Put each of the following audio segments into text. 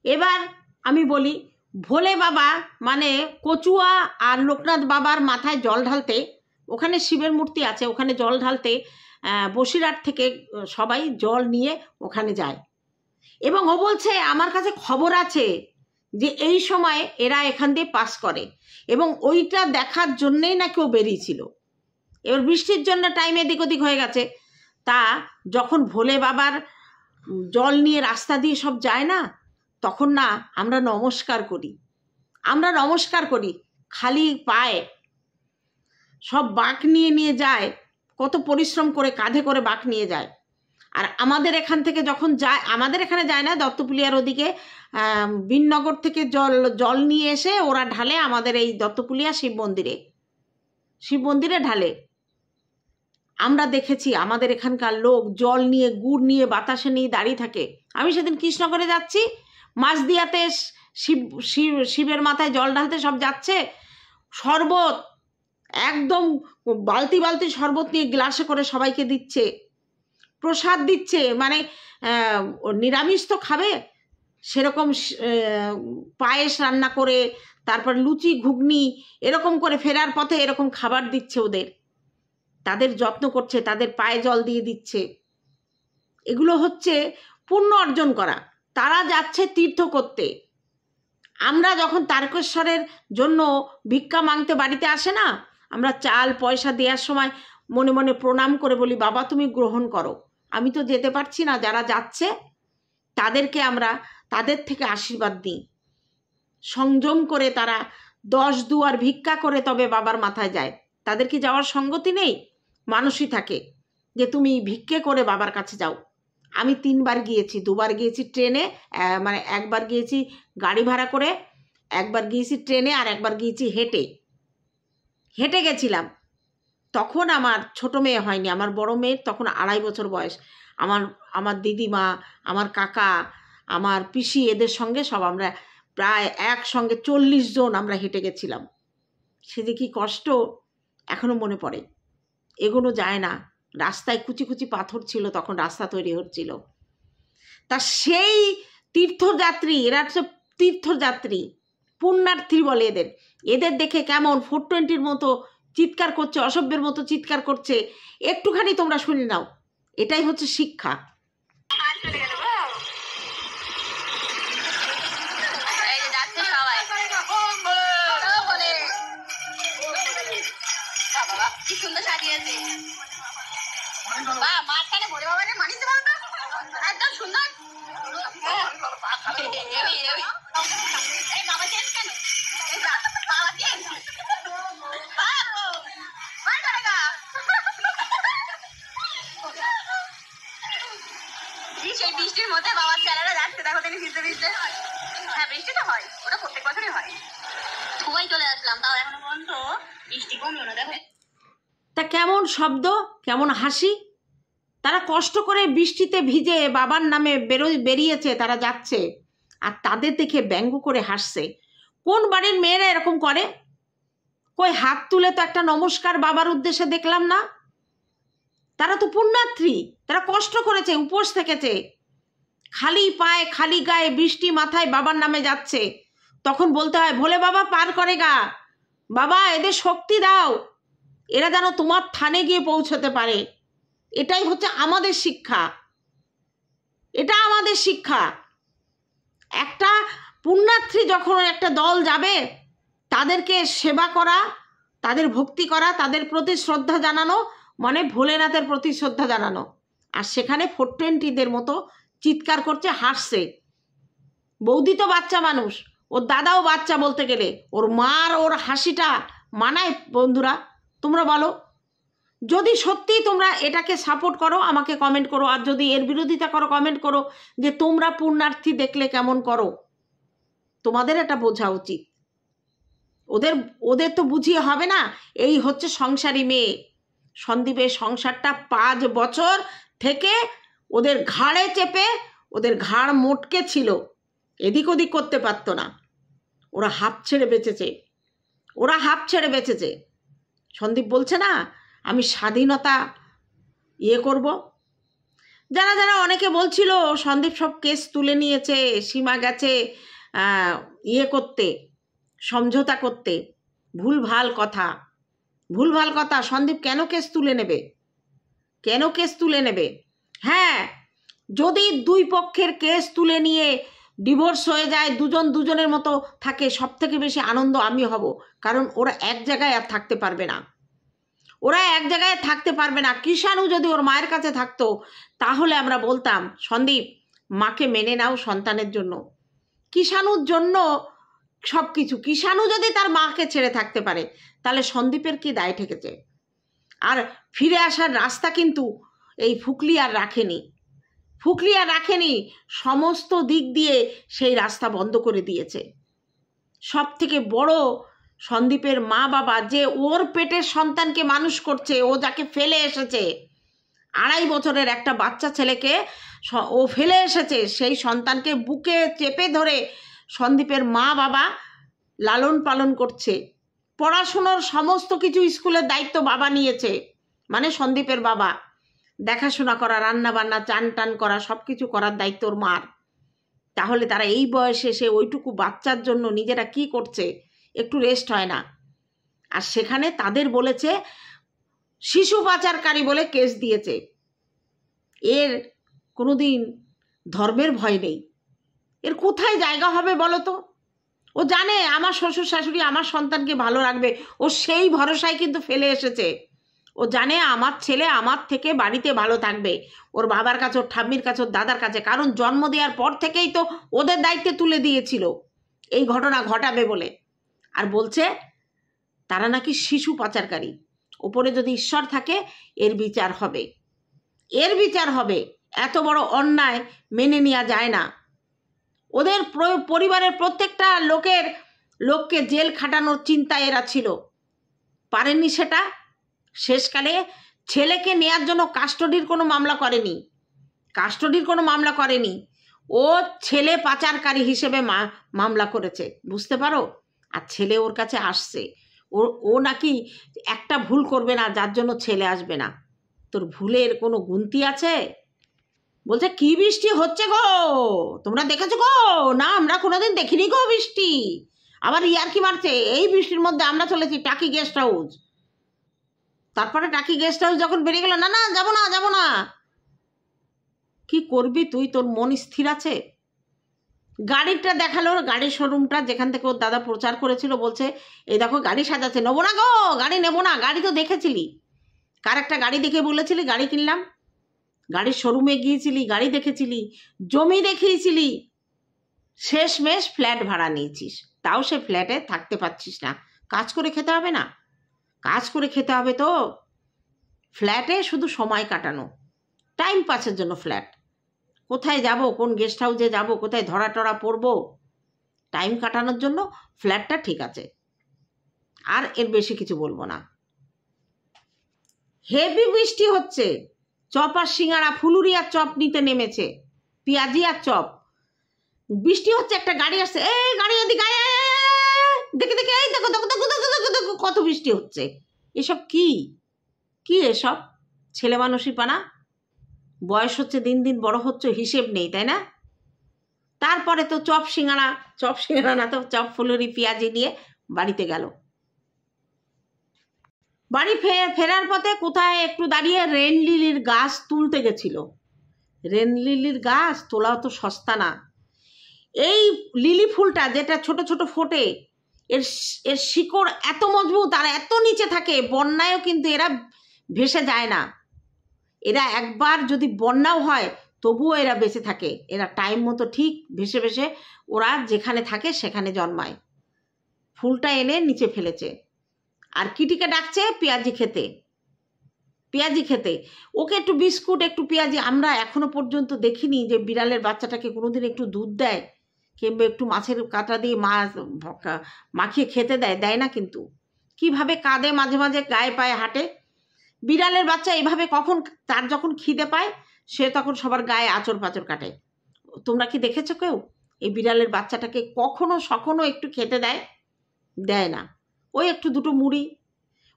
এবার আমি বলি, ভোলে বাবা মানে কচুয়া আর লোকনাথ বাবার মাথায় জল ঢালতে, ওখানে শিবের মূর্তি আছে, ওখানে জল ঢালতে বসিরহাট থেকে সবাই জল নিয়ে ওখানে যায়। এবং ও বলছে আমার কাছে খবর আছে যে এই সময় এরা এখান দিয়ে পাস করে, এবং ওইটা দেখার জন্যেই নাকি ও বেরিয়েছিল। এবার বৃষ্টির জন্য টাইম এদিক ওদিক হয়ে গেছে। তা যখন ভোলে বাবার জল নিয়ে রাস্তা দিয়ে সব যায় না, তখন না আমরা নমস্কার করি খালি পায়ে। সব বাঁক নিয়ে নিয়ে যায়, কত পরিশ্রম করে কাঁধে করে বাঁক নিয়ে যায়। আর আমাদের এখান থেকে যখন যায়, আমাদের এখানে যায় না, দত্তপুলিয়ার ওদিকে বিননগর থেকে জল নিয়ে এসে ওরা ঢালে আমাদের এই দত্তপুলিয়া শিব মন্দিরে ঢালে। আমরা দেখেছি আমাদের এখানকার লোক জল নিয়ে, গুড় নিয়ে, বাতাসে নিয়ে দাঁড়িয়ে থাকে। আমি সেদিন কৃষ্ণগরে যাচ্ছি, মাঝদিয়াতে শিবের মাথায় জল ঢালতে সব যাচ্ছে, শরবত একদম বালতি বালতি শরবত নিয়ে গ্লাসে করে সবাইকে দিচ্ছে, প্রসাদ দিচ্ছে। মানে নিরামিষ তো খাবে, সেরকম পায়েস রান্না করে, তারপর লুচি ঘুগনি এরকম করে ফেরার পথে এরকম খাবার দিচ্ছে ওদের, তাদের যত্ন করছে, তাদের পায়ে জল দিয়ে দিচ্ছে। এগুলো হচ্ছে পুণ্য অর্জন করা। তারা যাচ্ছে তীর্থ করতে। আমরা যখন তারকেশ্বরের জন্য ভিক্ষা মাংতে বাড়িতে আসে না, আমরা চাল পয়সা দেওয়ার সময় মনে মনে প্রণাম করে বলি, বাবা তুমি গ্রহণ করো, আমি তো যেতে পারছি না। যারা যাচ্ছে তাদেরকে আমরা তাদের থেকে আশীর্বাদ দিই। সংযম করে তারা 10 দুয়ার ভিক্ষা করে তবে বাবার মাথায় যায়। তাদের কি যাওয়ার সঙ্গতি নেই? মানুষই থাকে যে তুমি ভিক্ষে করে বাবার কাছে যাও। আমি 3 বার গিয়েছি, 2 বার গিয়েছি ট্রেনে, মানে 1 বার গিয়েছি গাড়ি ভাড়া করে, 1 বার গিয়েছি ট্রেনে, আর 1 বার গিয়েছি হেঁটে গেছিলাম। তখন আমার ছোট মেয়ে হয়নি, আমার বড় মেয়ের তখন 2.5 বছর বয়স। আমার দিদিমা, আমার কাকা, আমার পিসি, এদের সঙ্গে সব আমরা প্রায় একসঙ্গে 40 জন আমরা হেঁটে গেছিলাম। সে যে কি কষ্ট এখনো মনে পড়ে। এগোনো যায় না, রাস্তায় কুচি কুচি পাথর ছিল, তখন রাস্তা তৈরি হচ্ছিল। তা সেই তীর্থযাত্রী, এরা হচ্ছে তীর্থযাত্রী, পুণ্যার্থী বলে এদের দেখে কেমন 420-র মতো চিৎকার করছে, অসভ্যের মতো চিৎকার করছে। একটুখানি তোমরা শুনে নাও, এটাই হচ্ছে শিক্ষা। কি সুন্দর সাজিয়েছে মাঝখানে ভোলে বাবা মানিস বলতো একদম সুন্দর। বাবা চেঞ্জ কেন? বাবা চেঞ্জ সেই বৃষ্টির মধ্যে বাবার ছেলেরা যাচ্ছে, দেখো তিনি ভিজতে ভিজতে। হ্যাঁ বৃষ্টি তো হয়, ওটা প্রত্যেক বছরই হয়। সবাই চলে আসলাম, তাও এখনো পর্যন্ত বৃষ্টি কমলো না। দেখো তা কেমন শব্দ, কেমন হাসি। তারা কষ্ট করে বৃষ্টিতে ভিজে বাবার নামে বেরিয়েছে, তারা যাচ্ছে, আর তাদের দেখে ব্যঙ্গ করে হাসছে। কোন বাড়ির মেয়েরা এরকম করে? কই হাত তুলে তো একটা নমস্কার বাবার উদ্দেশ্যে দেখলাম না। তারা তো পুণ্যার্থী, তারা কষ্ট করেছে, উপোস থেকেছে, খালি পায়ে খালি গায়ে বৃষ্টি মাথায় বাবার নামে যাচ্ছে। তখন বলতে হয় ভোলে বাবা পার করে গা, বাবা এদের শক্তি দাও, এরা যেন তোমার থানে গিয়ে পৌঁছতে পারে। এটাই হচ্ছে আমাদের শিক্ষা, এটা আমাদের শিক্ষা। একটা পুণ্যার্থী যখন একটা দল যাবে, তাদেরকে সেবা করা, তাদের ভক্তি করা, তাদের প্রতি শ্রদ্ধা জানানো, মানে ভোলেনাথের প্রতি শ্রদ্ধা জানানো। আর সেখানে 420-দের মতো চিৎকার করছে, হাসছে। বৌদি তো বাচ্চা মানুষ, ওর দাদাও বাচ্চা বলতে গেলে, ওর মার ওর হাসিটা মানায়? বন্ধুরা তোমরা বলো, যদি সত্যি তোমরা এটাকে সাপোর্ট করো আমাকে কমেন্ট করো, আর যদি এর বিরোধিতা করো কমেন্ট করো যে তোমরা পুণ্যার্থী দেখলে কেমন করো। তোমাদের এটা বোঝা উচিত। ওদের তো বুঝিয়ে হবে না। এই হচ্ছে সংসারী মেয়ে। সন্দীপের সংসারটা 5 বছর থেকে ওদের ঘাড়ে চেপে, ওদের ঘাড় মোটকে ছিল, এদিক ওদিক করতে পারতো না। ওরা হাঁপ ছেড়ে বেঁচেছে। সন্দীপ বলছে না আমি স্বাধীনতা করব। যারা যারা অনেকে বলছিল সন্দীপ সব কেস তুলে নিয়েছে, সীমা গেছে ইয়ে করতে, সমঝোতা করতে, ভুলভাল কথা, ভুলভাল কথা। সন্দীপ কেন কেস তুলে নেবে? কেন কেস তুলে নেবে? হ্যাঁ, যদি দুই পক্ষের কেস তুলে নিয়ে ডিভোর্স হয়ে যায়, দুজন দুজনের মতো থাকে, সব থেকে বেশি আনন্দ আমি হব। কারণ ওরা এক জায়গায় আর থাকতে পারবে না, ওরা এক জায়গায় থাকতে পারবে না। কৃষাণু যদি ওর মায়ের কাছে থাকতো তাহলে আমরা বলতাম সন্দীপ মাকে মেনে নাও সন্তানের জন্য। কৃষাণুর জন্য সব কিছু। কৃষাণু যদি তার মাকে ছেড়ে থাকতে পারে তাহলে সন্দীপের কি দায় ঠেকেছে? আর ফিরে আসার রাস্তা কিন্তু এই ফুকলি আর রাখেনি, ফুকলি আর রাখেনি, সমস্ত দিক দিয়ে সেই রাস্তা বন্ধ করে দিয়েছে। সব থেকে বড় সন্দীপের মা বাবা যে ওর পেটের সন্তানকে মানুষ করছে, ও যাকে ফেলে এসেছে, 2.5 বছরের একটা বাচ্চা ছেলেকে ও ফেলে এসেছে, সেই সন্তানকে বুকে চেপে ধরে সন্দীপের মা বাবা লালন পালন করছে। পড়াশুনোর সমস্ত কিছু স্কুলের দায়িত্ব বাবা নিয়েছে, মানে সন্দীপের বাবা। দেখাশোনা করা, রান্না বান্না, চান টান করা, সব কিছু করার দায়িত্ব ওর মার। তাহলে তারা এই বয়সে এসে ওইটুকু বাচ্চার জন্য নিজেরা কি করছে, একটু রেস্ট হয় না? আর সেখানে তাদের বলেছে শিশু পাচারকারী বলে কেস দিয়েছে। এর কোনোদিন ধর্মের ভয় নেই। এর কোথায় জায়গা হবে বলো তো? ও জানে আমার শ্বশুর শাশুড়ি আমার সন্তানকে ভালো রাখবে, ও সেই ভরসায় কিন্তু ফেলে এসেছে। ও জানে আমার ছেলে আমার থেকে বাড়িতে ভালো থাকবে, ওর বাবার কাছে, ওর ঠাম্মির কাছে, ওর দাদার কাছে। কারণ জন্ম দেওয়ার পর থেকেই তো ওদের দায়িত্বে তুলে দিয়েছিল এই ঘটনা ঘটাবে বলে। আর বলছে তারা নাকি শিশু পাচারকারী। ওপরে যদি ঈশ্বর থাকে এর বিচার হবে, এর বিচার হবে। এত বড় অন্যায় মেনে নেওয়া যায় না। ওদের পরিবারের প্রত্যেকটা লোককে জেল খাটানোর চিন্তা এরা ছিল, পারেননি সেটা। শেষকালে ছেলেকে নেয়ার জন্য কাস্টডির কোনো মামলা করেনি, কাস্টডির কোনো মামলা করেনি, ও ছেলে পাচারকারী হিসেবে মামলা করেছে, বুঝতে পারো? আর ছেলে ওর কাছে আসছে, ও নাকি একটা ভুল করবে না যার জন্য ছেলে আসবে না। তোর ভুলের কোনো গুনতি আছে? বলছে কি বৃষ্টি হচ্ছে গো, তোমরা দেখেছো গো? না আমরা কোনোদিন দেখিনি গো বৃষ্টি। আবার ইয়ার্কি মারছে, এই বৃষ্টির মধ্যে আমরা চলেছি টাকি গেস্ট হাউস। তারপরে টাকি গেস্ট হাউস যখন বেরিয়ে গেল, না না যাবো না যাবো না। কি করবি তুই? তোর মন স্থির আছে? গাড়িটা দেখালো, গাড়ির শোরুমটা যেখান থেকে ওর দাদা প্রচার করেছিল, বলছে এই দেখো গাড়ি সাজাচ্ছে। নেবো না গো, গাড়ি নেবো না। গাড়ি তো দেখেছিলি, কার একটা গাড়ি দেখে বলেছিলি গাড়ি কিনলাম? গাড়ির শোরুমে গিয়েছিলি, গাড়ি দেখেছিলি, জমি দেখিয়েছিলি, শেষমেশ ফ্ল্যাট ভাড়া নিয়েছিস। তাও সে ফ্ল্যাটে থাকতে পারছিস না। কাজ করে খেতে হবে না? কাজ করে খেতে হবে তো। ফ্ল্যাটে শুধু সময় কাটানো, টাইম পাসের জন্য ফ্ল্যাট। কোথায় যাব, কোন গেস্ট হাউসে যাব, কোথায় ধরা টরা পড়বো, টাইম কাটানোর জন্য ফ্ল্যাটটা ঠিক আছে। আর এর বেশি কিছু বলবো না। হেভি বৃষ্টি হচ্ছে, চপ আর সিঙ্গারা, ফুলুরি আর চপ নিতে নেমেছে, পেঁয়াজি আর চপ। বৃষ্টি হচ্ছে, একটা গাড়ি আসছে, এই গাড়ি এদিকে দেখে দেখে, এই দেখো দেখো দেখো দেখো দেখো দেখো কত বৃষ্টি হচ্ছে। এসব কি কি এসব ছেলে মানুষই পানা? বয়স হচ্ছে, দিন দিন বড় হচ্ছে, হিসেব নেই, তাই না? তারপরে তো চপ সিঙ্গারা না তো চপ ফুলুরি পেঁয়াজি নিয়ে বাড়িতে গেল। বাড়ি ফেরার পথে কোথায় একটু দাঁড়িয়ে রেন লিলির গাছ তুলতে গেছিল। রেন লিলির গাছ তোলাও তো সস্তা না। এই লিলি ফুলটা যেটা ছোট ছোট ফোটে, এর শিকড় এত মজবুত আর এত নিচে থাকে, বন্যায়ও কিন্তু এরা ভেসে যায় না। এরা একবার যদি বন্যাও হয় তবুও এরা বেঁচে থাকে। এরা টাইম মতো ঠিক ভেসে ভেসে ওরা যেখানে থাকে সেখানে জন্মায়। ফুলটা এনে নিচে ফেলেছে আর কিটিকে ডাকছে পেঁয়াজি খেতে, পেঁয়াজি খেতে। ওকে একটু বিস্কুট, একটু পেঁয়াজি। আমরা এখনো পর্যন্ত দেখিনি যে বিড়ালের বাচ্চাটাকে কোনোদিন একটু দুধ দেয় কিংবা একটু মাছের কাঁটা দিয়ে মাখিয়ে খেতে দেয় না কিন্তু। কিভাবে কাঁদে, মাঝে মাঝে গায়ে পায়ে হাঁটে। বিড়ালের বাচ্চা এভাবে কখন, তার যখন খিদে পায় সে তখন সবার গায়ে আঁচড় পাঁচড় কাটে। তোমরা কি দেখেছো কেউ এই বিড়ালের বাচ্চাটাকে কখনো সখনো একটু খেতে দেয় না? ওই একটু দুটো মুড়ি,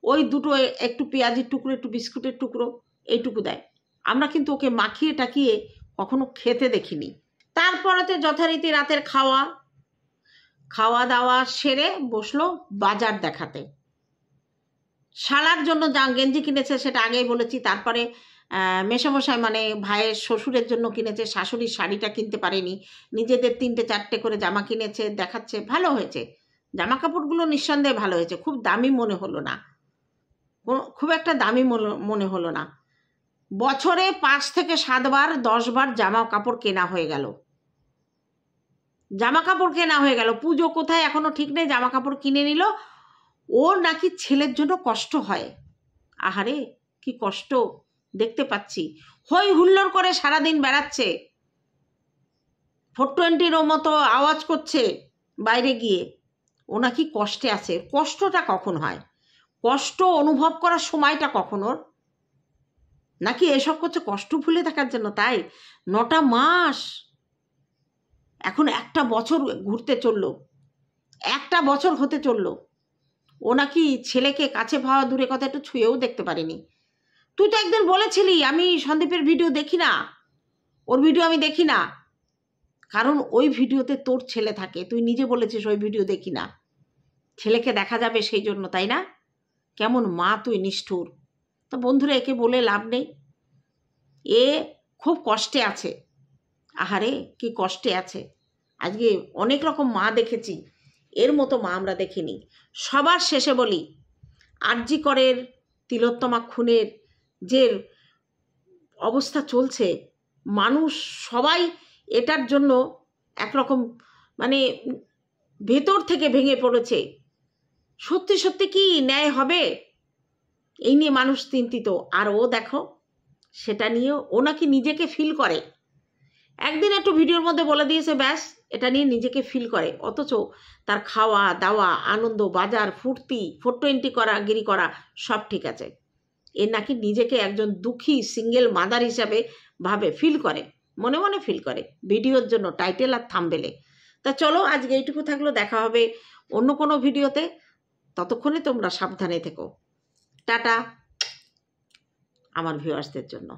ওই দুটো একটু পেঁয়াজির টুকরো, একটু বিস্কুটের টুকরো, এইটুকু দেয়। আমরা কিন্তু ওকে মাখিয়ে টাকিয়ে কখনো খেতে দেখিনি। তারপরেতে যথারীতি রাতের খাওয়া দাওয়া সেরে বসলো বাজার দেখাতে। শালার জন্য যা গেঞ্জি কিনেছে সেটা আগেই বলেছি। তারপরে মেসোমশাই মানে ভাইয়ের শ্বশুরের জন্য কিনেছে, শাশুড়ির শাড়িটা কিনতে পারেনি, নিজেদের 3-4টে করে জামা কিনেছে, দেখাচ্ছে। ভালো হয়েছে, জামা কাপড়গুলো নিঃসন্দেহে ভালো হয়েছে। খুব দামি মনে হলো না, খুব একটা দামি মনে হলো না। বছরে 5 থেকে 7 বার 10 বার জামা কাপড় কেনা হয়ে গেল, পুজো কোথায় এখনো ঠিক নেই, জামা কাপড় কিনে নিল। ওর নাকি ছেলের জন্য কষ্ট হয়। আহারে কি কষ্ট দেখতে পাচ্ছি, হই হুল্লোড় করে সারাদিন বেড়াচ্ছে, 420-র মতো আওয়াজ করছে বাইরে গিয়ে। ও নাকি কষ্টে আছে। কষ্টটা কখন হয়, কষ্ট অনুভব করার সময়টা কখন ওর? নাকি এসব করছে কষ্ট ভুলে থাকার জন্য? তাই 9টা মাস, এখন 1টা বছর ঘুরতে চললো, 1টা বছর হতে চললো। ও নাকি ছেলেকে কাছে পাওয়া দূরে কথা একটু ছুঁয়েও দেখতে পারেনি। তুই তো একদিন বলেছিলি আমি সন্দীপের ভিডিও দেখি না, ওর ভিডিও আমি দেখি না, কারণ ওই ভিডিওতে তোর ছেলে থাকে। তুই নিজে বলেছিস ওই ভিডিও দেখি না, ছেলেকে দেখা যাবে সেই জন্য, তাই না? কেমন মা তুই, নিষ্ঠুর। তো বন্ধুরা, একে বলে লাভ নেই, এ খুব কষ্টে আছে। আহারে কি কষ্টে আছে। আজকে অনেক রকম মা দেখেছি, এর মতো মা আমরা দেখিনি। সবার শেষে বলি, আরজি করের তিলোত্তমা খুনের যে অবস্থা চলছে, মানুষ সবাই এটার জন্য একরকম মানে ভেতর থেকে ভেঙে পড়েছে। সত্যি সত্যি কি ন্যায় হবে, এই নিয়ে মানুষ চিন্তিত। আর ও দেখো, সেটা নিয়ে ও নাকি নিজেকে ফিল করে। একদিন একটু ভিডিওর মধ্যে বলে দিয়েছে ব্যাস, এটা নিয়ে নিজেকে ফিল করে। অথচ তার খাওয়া দাওয়া, আনন্দ, বাজার, ফুর্তি, 420 করা, গিরি করা সব ঠিক আছে। এ নাকি নিজেকে একজন দুঃখী সিঙ্গেল মাদার হিসাবে ভাবে, ফিল করে, মনে মনে ফিল করে, ভিডিওর জন্য টাইটেল আর থাম্বনেলে। তা চলো আজকে এইটুকু থাকলো, দেখা হবে অন্য কোনো ভিডিওতে। ততক্ষণে তোমরা সাবধানে থেকো। টাটা আমার ভিউয়ার্সদের জন্য।